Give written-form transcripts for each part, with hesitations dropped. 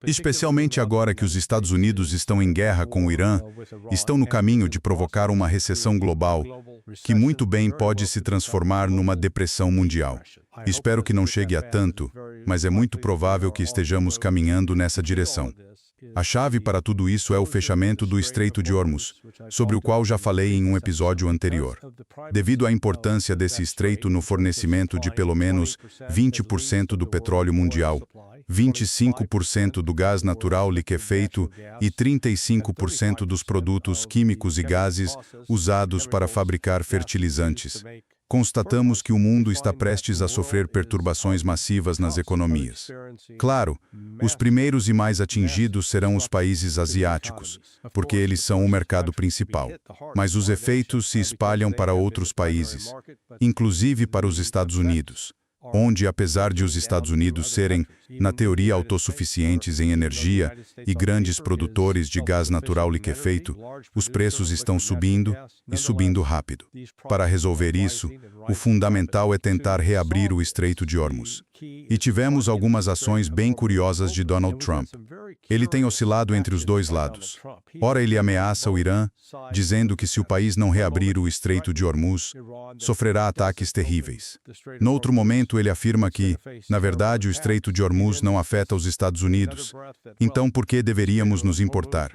Especialmente agora que os Estados Unidos estão em guerra com o Irã, estão no caminho de provocar uma recessão global, que muito bem pode se transformar numa depressão mundial. Espero que não chegue a tanto, mas é muito provável que estejamos caminhando nessa direção. A chave para tudo isso é o fechamento do Estreito de Hormuz, sobre o qual já falei em um episódio anterior. Devido à importância desse estreito no fornecimento de pelo menos 20% do petróleo mundial, 25% do gás natural liquefeito e 35% dos produtos químicos e gases usados para fabricar fertilizantes, constatamos que o mundo está prestes a sofrer perturbações massivas nas economias. Claro, os primeiros e mais atingidos serão os países asiáticos, porque eles são o mercado principal. Mas os efeitos se espalham para outros países, inclusive para os Estados Unidos, onde, apesar de os Estados Unidos serem, na teoria, autossuficientes em energia e grandes produtores de gás natural liquefeito, os preços estão subindo e subindo rápido. Para resolver isso, o fundamental é tentar reabrir o Estreito de Hormuz. E tivemos algumas ações bem curiosas de Donald Trump. Ele tem oscilado entre os dois lados. Ora, ele ameaça o Irã, dizendo que se o país não reabrir o Estreito de Hormuz, sofrerá ataques terríveis. No outro momento, ele afirma que, na verdade, o Estreito de Hormuz não afeta os Estados Unidos. Então, por que deveríamos nos importar?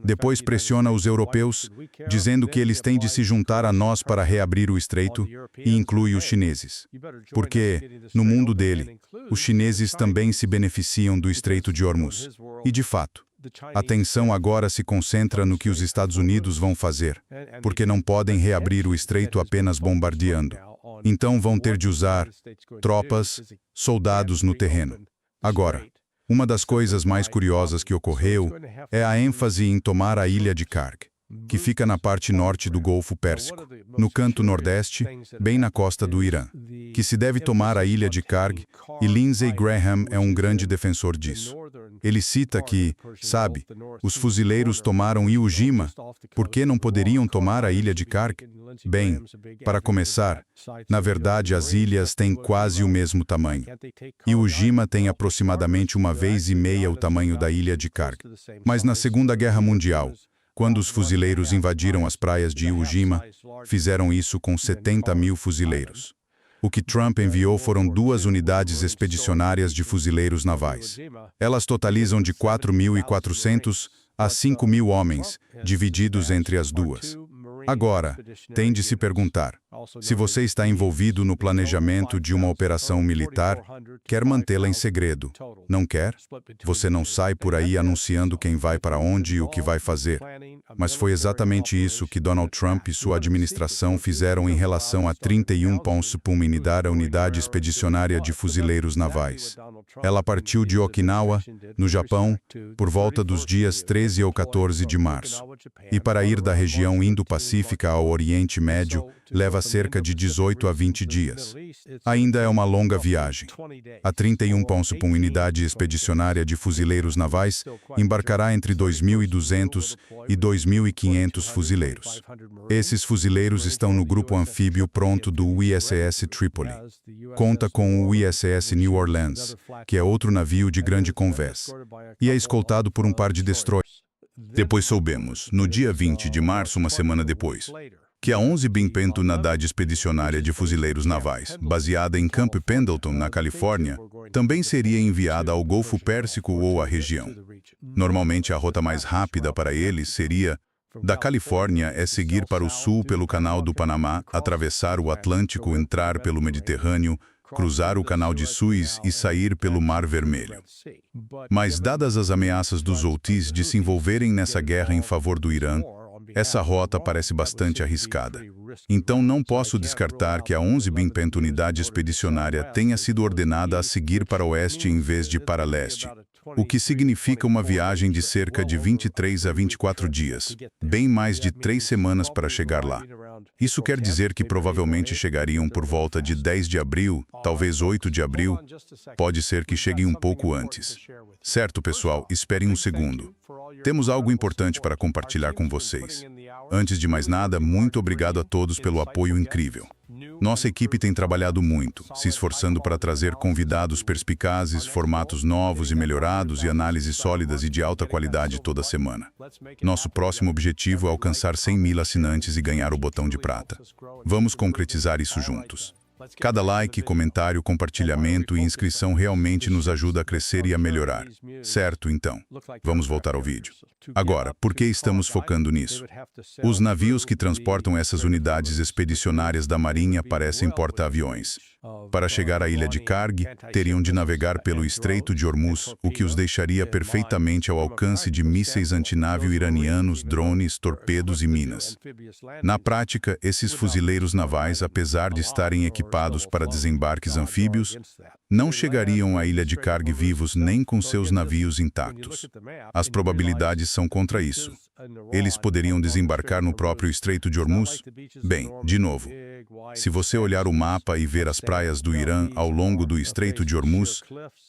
Depois pressiona os europeus, dizendo que eles têm de se juntar a nós para reabrir o Estreito, e inclui os chineses. Porque, no mundo dele, os chineses também se beneficiam do Estreito de Hormuz. E, de fato, a atenção agora se concentra no que os Estados Unidos vão fazer, porque não podem reabrir o Estreito apenas bombardeando. Então vão ter de usar tropas, soldados no terreno. Agora, uma das coisas mais curiosas que ocorreu é a ênfase em tomar a ilha de Karg, que fica na parte norte do Golfo Pérsico, no canto nordeste, bem na costa do Irã, que se deve tomar a ilha de Karg, e Lindsey Graham é um grande defensor disso. Ele cita que, sabe, os fuzileiros tomaram Iwo Jima, por que não poderiam tomar a ilha de Karg? Bem, para começar, na verdade as ilhas têm quase o mesmo tamanho. Iwo Jima tem aproximadamente 1,5 vezes o tamanho da ilha de Karg. Mas na Segunda Guerra Mundial, quando os fuzileiros invadiram as praias de Iwo Jima, fizeram isso com 70.000 fuzileiros. O que Trump enviou foram 2 unidades expedicionárias de fuzileiros navais. Elas totalizam de 4.400 a 5.000 homens, divididos entre as duas. Agora, tem de se perguntar, se você está envolvido no planejamento de uma operação militar, quer mantê-la em segredo. Não quer? Você não sai por aí anunciando quem vai para onde e o que vai fazer. Mas foi exatamente isso que Donald Trump e sua administração fizeram em relação a 31 Ponce Pulminidar, a unidade expedicionária de fuzileiros navais. Ela partiu de Okinawa, no Japão, por volta dos dias 13 ou 14 de março. E para ir da região Indo-Pacífica ao Oriente Médio, leva cerca de 18 a 20 dias. Ainda é uma longa viagem. A 31 Ponce Unidade Expedicionária de Fuzileiros Navais embarcará entre 2.200 e 2.500 fuzileiros. Esses fuzileiros estão no grupo anfíbio pronto do USS Tripoli. Conta com o USS New Orleans, que é outro navio de grande convés, e é escoltado por um par de destroyers. Depois soubemos, no dia 20 de março, uma semana depois, que a 11 Bimpentu Unidade Expedicionária de Fuzileiros Navais, baseada em Camp Pendleton, na Califórnia, também seria enviada ao Golfo Pérsico ou à região. Normalmente a rota mais rápida para eles seria, da Califórnia, seguir para o sul pelo Canal do Panamá, atravessar o Atlântico, entrar pelo Mediterrâneo, cruzar o Canal de Suez e sair pelo Mar Vermelho. Mas dadas as ameaças dos Houthis de se envolverem nessa guerra em favor do Irã, essa rota parece bastante arriscada. Então não posso descartar que a 11 Bimpentu Unidade Expedicionária tenha sido ordenada a seguir para oeste em vez de para leste, o que significa uma viagem de cerca de 23 a 24 dias, bem mais de 3 semanas para chegar lá. Isso quer dizer que provavelmente chegariam por volta de 10 de abril, talvez 8 de abril, pode ser que cheguem um pouco antes. Certo, pessoal, esperem um segundo. Temos algo importante para compartilhar com vocês. Antes de mais nada, muito obrigado a todos pelo apoio incrível. Nossa equipe tem trabalhado muito, se esforçando para trazer convidados perspicazes, formatos novos e melhorados e análises sólidas e de alta qualidade toda semana. Nosso próximo objetivo é alcançar 100.000 assinantes e ganhar o botão de prata. Vamos concretizar isso juntos. Cada like, comentário, compartilhamento e inscrição realmente nos ajuda a crescer e a melhorar. Certo, então. Vamos voltar ao vídeo. Agora, por que estamos focando nisso? Os navios que transportam essas unidades expedicionárias da Marinha parecem porta-aviões. Para chegar à ilha de Karg, teriam de navegar pelo Estreito de Hormuz, o que os deixaria perfeitamente ao alcance de mísseis antinávio iranianos, drones, torpedos e minas. Na prática, esses fuzileiros navais, apesar de estarem equipados para desembarques anfíbios, não chegariam à ilha de Karg vivos nem com seus navios intactos. As probabilidades são contra isso. Eles poderiam desembarcar no próprio Estreito de Hormuz? Bem, de novo, se você olhar o mapa e ver as praias do Irã ao longo do Estreito de Hormuz,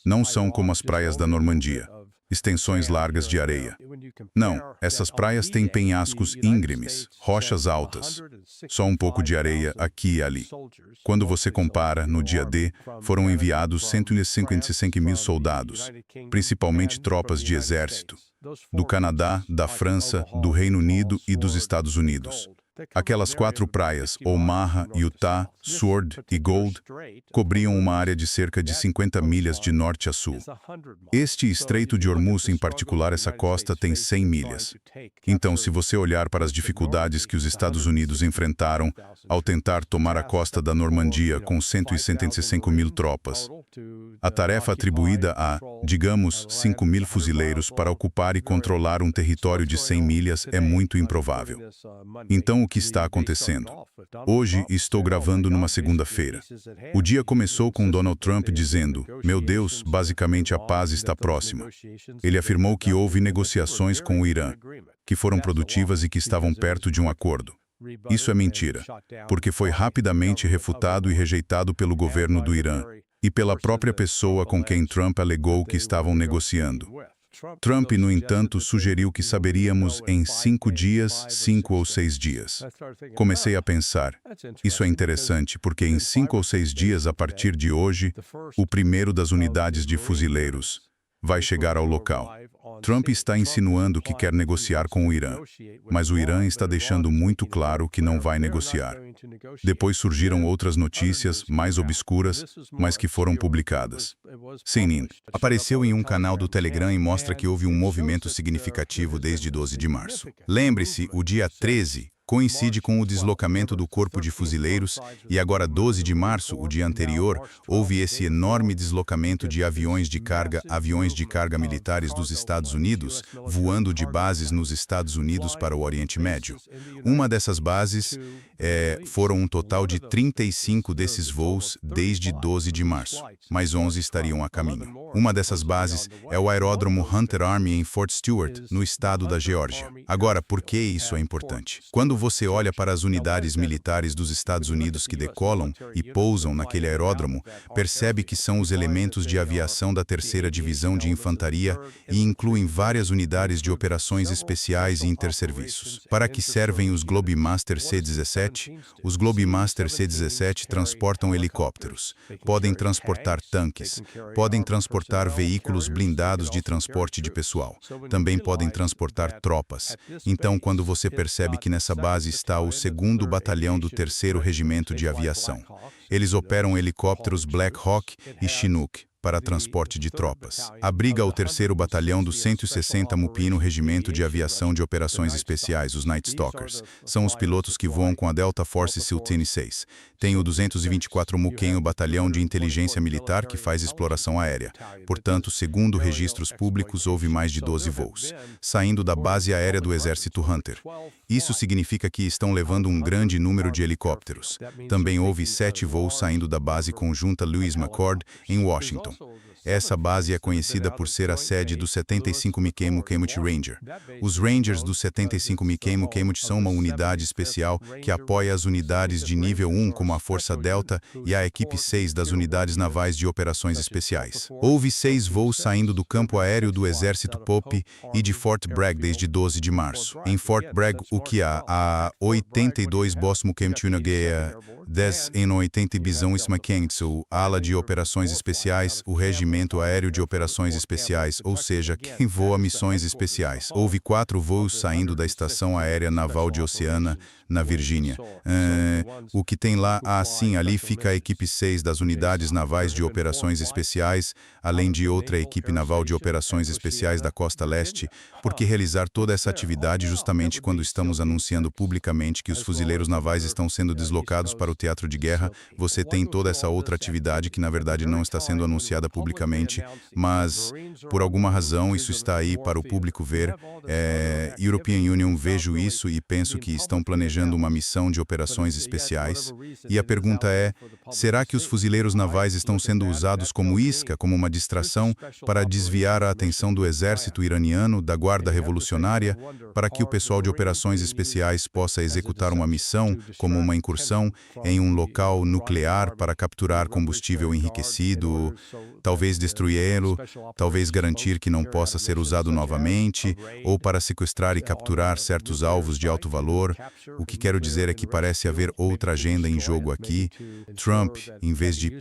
não são como as praias da Normandia, extensões largas de areia. Não, essas praias têm penhascos íngremes, rochas altas, só um pouco de areia aqui e ali. Quando você compara, no dia D, foram enviados 155.000 soldados, principalmente tropas de exército, do Canadá, da França, do Reino Unido e dos Estados Unidos. Aquelas 4 praias, Omaha, Utah, Sword e Gold, cobriam uma área de cerca de 50 milhas de norte a sul. Este Estreito de Hormuz, em particular, essa costa, tem 100 milhas. Então, se você olhar para as dificuldades que os Estados Unidos enfrentaram ao tentar tomar a costa da Normandia com 165.000 tropas, a tarefa atribuída a, digamos, 5.000 fuzileiros para ocupar e controlar um território de 100 milhas é muito improvável. Então, o que está acontecendo? Hoje, estou gravando numa segunda-feira. O dia começou com Donald Trump dizendo: "Meu Deus, basicamente a paz está próxima." Ele afirmou que houve negociações com o Irã, que foram produtivas e que estavam perto de um acordo. Isso é mentira, porque foi rapidamente refutado e rejeitado pelo governo do Irã e pela própria pessoa com quem Trump alegou que estavam negociando. Trump, no entanto, sugeriu que saberíamos em 5 dias, 5 ou 6 dias. Comecei a pensar, isso é interessante porque em 5 ou 6 dias a partir de hoje, o primeiro das unidades de fuzileiros vai chegar ao local. Trump está insinuando que quer negociar com o Irã, mas o Irã está deixando muito claro que não vai negociar. Depois surgiram outras notícias, mais obscuras, mas que foram publicadas. CNN apareceu em um canal do Telegram e mostra que houve um movimento significativo desde 12 de março. Lembre-se, o dia 13 coincide com o deslocamento do Corpo de Fuzileiros e agora 12 de março, o dia anterior, houve esse enorme deslocamento de aviões de carga militares dos Estados Unidos, voando de bases nos Estados Unidos para o Oriente Médio. Uma dessas bases foram um total de 35 desses voos desde 12 de março, mais 11 estariam a caminho. Uma dessas bases é o aeródromo Hunter Army em Fort Stewart, no estado da Geórgia. Agora, por que isso é importante? Quando você olha para as unidades militares dos Estados Unidos que decolam e pousam naquele aeródromo, percebe que são os elementos de aviação da 3ª Divisão de Infantaria e incluem várias unidades de operações especiais e interserviços. Para que servem os Globemaster C-17? Os Globemaster C-17 transportam helicópteros, podem transportar tanques, podem transportar veículos blindados de transporte de pessoal, também podem transportar tropas. Então, quando você percebe que nessa base está o 2º Batalhão do 3º Regimento de Aviação. Eles operam helicópteros Black Hawk e Chinook para transporte de tropas. Abriga o 3º Batalhão do 160 Mupino Regimento de Aviação de Operações Especiais, os Night Stalkers. São os pilotos que voam com a Delta Force SEAL-TN-6. Tem o 224 Muquenho Batalhão de Inteligência Militar que faz exploração aérea. Portanto, segundo registros públicos, houve mais de 12 voos, saindo da base aérea do Exército Hunter. Isso significa que estão levando um grande número de helicópteros. Também houve 7 voos saindo da base conjunta Lewis McChord, em Washington. Essa base é conhecida por ser a sede do 75 Mikemo Kemut Ranger. Os Rangers do 75 Mikemo Kemut são uma unidade especial que apoia as unidades de nível 1 como a Força Delta e a Equipe 6 das Unidades Navais de Operações Especiais. Houve 6 voos saindo do campo aéreo do Exército Pope e de Fort Bragg desde 12 de março. Em Fort Bragg, o que há 82 Bosmo Kemut em 80 Bisão Ismaquenso, ala de operações especiais, o Regimento Aéreo de Operações Especiais, ou seja, quem voa missões especiais. Houve 4 voos saindo da Estação Aérea Naval de Oceana, na Virgínia. O que tem lá, sim, ali fica a equipe 6 das Unidades Navais de Operações Especiais, além de outra equipe naval de Operações Especiais da Costa Leste, porque realizar toda essa atividade justamente quando estamos anunciando publicamente que os fuzileiros navais estão sendo deslocados para o teatro de guerra, você tem toda essa outra atividade que na verdade não está sendo anunciada publicamente, mas por alguma razão isso está aí para o público ver. European Union, vejo isso e penso que estão planejando uma missão de operações especiais. E a pergunta é, será que os fuzileiros navais estão sendo usados como isca, como uma distração, para desviar a atenção do exército iraniano, da guarda revolucionária, para que o pessoal de operações especiais possa executar uma missão, como uma incursão, em um local nuclear para capturar combustível enriquecido, talvez destruí-lo, talvez garantir que não possa ser usado novamente, ou para sequestrar e capturar certos alvos de alto valor? O que quero dizer é que parece haver outra agenda em jogo aqui. Trump, em vez de...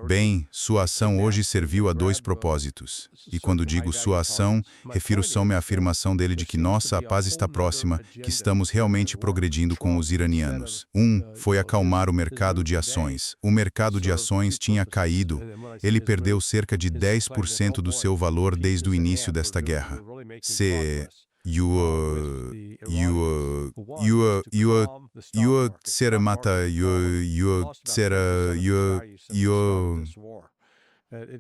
Bem, sua ação hoje serviu a 2 propósitos. E quando digo sua ação, refiro-me à afirmação dele de que a paz está próxima, que estamos realmente progredindo com os iranianos. Foi acalmar o mercado de ações. O mercado de ações tinha caído. Ele perdeu cerca de 10% do seu valor desde o início desta guerra.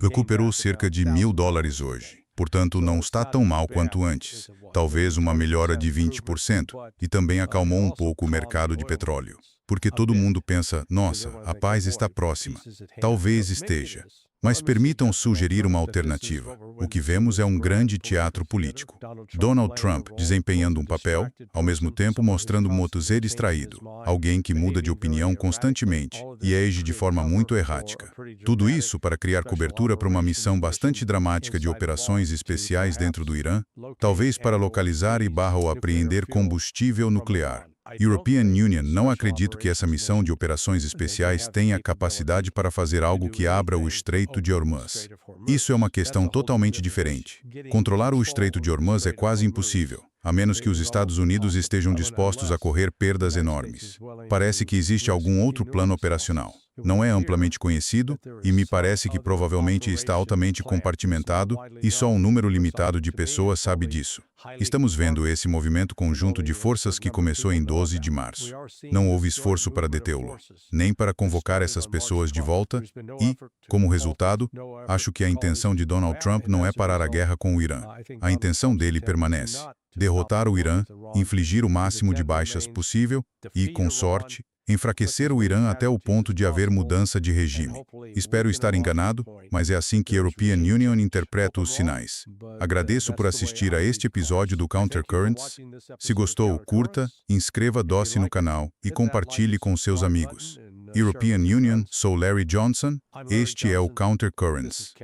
Recuperou cerca de $1.000 hoje. Portanto, não está tão mal quanto antes. Talvez uma melhora de 20%. E também acalmou um pouco o mercado de petróleo. Porque todo mundo pensa, nossa, a paz está próxima. Talvez esteja. Mas permitam sugerir uma alternativa. O que vemos é um grande teatro político. Donald Trump desempenhando um papel, ao mesmo tempo mostrando Motuzé distraído, alguém que muda de opinião constantemente e age de forma muito errática. Tudo isso para criar cobertura para uma missão bastante dramática de operações especiais dentro do Irã, talvez para localizar ou apreender combustível nuclear. European Union, não acredito que essa missão de operações especiais tenha capacidade para fazer algo que abra o Estreito de Hormuz. Isso é uma questão totalmente diferente. Controlar o Estreito de Hormuz é quase impossível, a menos que os Estados Unidos estejam dispostos a correr perdas enormes. Parece que existe algum outro plano operacional. Não é amplamente conhecido e me parece que provavelmente está altamente compartimentado e só um número limitado de pessoas sabe disso. Estamos vendo esse movimento conjunto de forças que começou em 12 de março. Não houve esforço para detê-lo, nem para convocar essas pessoas de volta e, como resultado, acho que a intenção de Donald Trump não é parar a guerra com o Irã. A intenção dele permanece: derrotar o Irã, infligir o máximo de baixas possível e, com sorte, enfraquecer o Irã até o ponto de haver mudança de regime. Espero estar enganado, mas é assim que a European Union interpreta os sinais. Agradeço por assistir a este episódio do Counter Currents. Se gostou, curta, inscreva-se no canal e compartilhe com seus amigos. European Union, sou Larry Johnson, este é o Counter Currents.